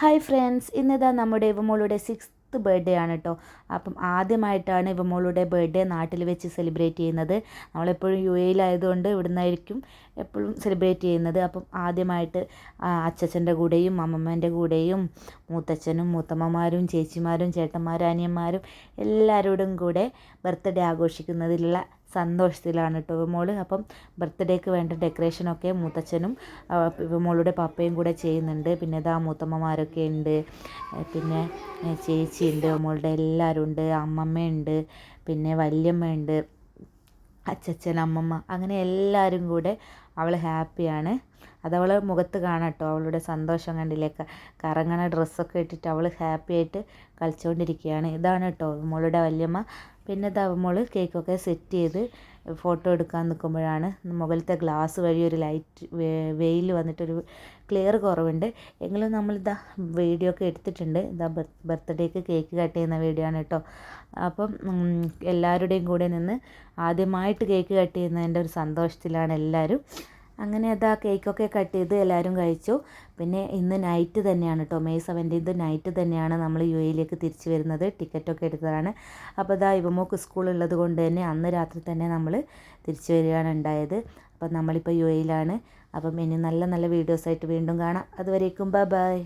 Hi friends, ഇന്നിതാ നമ്മുടെ ഇവമോളുടെ 6th birthday ആണ് കേട്ടോ. അപ്പം ആദ്യമായിട്ടാണ് ഇവമോളുടെ ബർത്ത്ഡേ നാട്ടിൽ വെച്ച് സെലിബ്രേറ്റ് ചെയ്യുന്നത്. നമ്മളെപ്പോഴും യു എയിലായതുകൊണ്ട് ഇവിടുന്നായിരിക്കും എപ്പോഴും സെലിബ്രേറ്റ് ചെയ്യുന്നത്. അപ്പം ആദ്യമായിട്ട് അച്ചച്ചൻ്റെ കൂടെയും അമ്മമ്മേൻ്റെ കൂടെയും മൂത്തച്ഛനും മൂത്തമ്മമാരും ചേച്ചിമാരും ചേട്ടന്മാരും അനിയന്മാരും എല്ലാവരോടും കൂടെ ബർത്ത്ഡേ ആഘോഷിക്കുന്നതിലുള്ള സന്തോഷത്തിലാണ് കേട്ടോ ഇവമോള്. അപ്പം ബർത്ത്ഡേക്ക് വേണ്ട ഡെക്കറേഷനൊക്കെ മൂത്തച്ഛനും ഇവമോളുടെ പപ്പയും കൂടെ ചെയ്യുന്നുണ്ട്. പിന്നെ ഇതാ മൂത്തമ്മമാരൊക്കെ ഉണ്ട്, പിന്നെ ചേച്ചിയുണ്ട്, ഇവമോളുടെ എല്ലാവരും ഉണ്ട്, അമ്മമ്മയുണ്ട്, പിന്നെ വല്യമ്മയുണ്ട്, അച്ചച്ചൻ, അമ്മമ്മ, അങ്ങനെ എല്ലാവരും കൂടെ അവൾ ഹാപ്പിയാണ്. അതവൾ മുഖത്ത് കാണാം കേട്ടോ, അവളുടെ സന്തോഷം കണ്ടില്ലേ. കറങ്ങണ ഡ്രസ്സൊക്കെ ഇട്ടിട്ട് അവൾ ഹാപ്പി ആയിട്ട് കളിച്ചുകൊണ്ടിരിക്കുകയാണ്. ഇതാണ് കേട്ടോ മോളുടെ വല്യമ്മ. പിന്നെ ഇതാ മോള് കേക്കൊക്കെ സെറ്റ് ചെയ്ത് ഫോട്ടോ എടുക്കാൻ നിൽക്കുമ്പോഴാണ് മുകളിലത്തെ ഗ്ലാസ് വഴി ഒരു ലൈറ്റ് വെയിൽ വന്നിട്ടൊരു ക്ലിയർ കുറവുണ്ട്. എങ്കിലും നമ്മളിതാ വീഡിയോ ഒക്കെ എടുത്തിട്ടുണ്ട്. ഇതാ ബർത്ത്ഡേക്ക് കേക്ക് കട്ട് ചെയ്യുന്ന വീഡിയോ ആണ് കേട്ടോ. അപ്പം എല്ലാവരുടെയും കൂടെ നിന്ന് ആദ്യമായിട്ട് കേക്ക് കട്ട് ചെയ്യുന്നതിൻ്റെ ഒരു സന്തോഷത്തിലാണ് എല്ലാവരും. അങ്ങനെ അതാ കേക്കൊക്കെ കട്ട് ചെയ്ത് എല്ലാവരും കഴിച്ചു. പിന്നെ ഇന്ന് നൈറ്റ് തന്നെയാണ് കേട്ടോ, മെയ് 17 നൈറ്റ് തന്നെയാണ് നമ്മൾ യു എയിലേക്ക് തിരിച്ചു വരുന്നത്. ടിക്കറ്റൊക്കെ എടുത്തതാണ്. അപ്പോൾ ഇതാ ഇവമോക്ക് സ്കൂളുള്ളത് കൊണ്ട് തന്നെ അന്ന് രാത്രി തന്നെ നമ്മൾ തിരിച്ചു വരികയാണ് ഉണ്ടായത്. അപ്പം നമ്മളിപ്പോൾ യു എയിലാണ്. അപ്പം ഇനി നല്ല നല്ല വീഡിയോസായിട്ട് വീണ്ടും കാണാം. അതുവരേക്കും ബൈ ബൈ.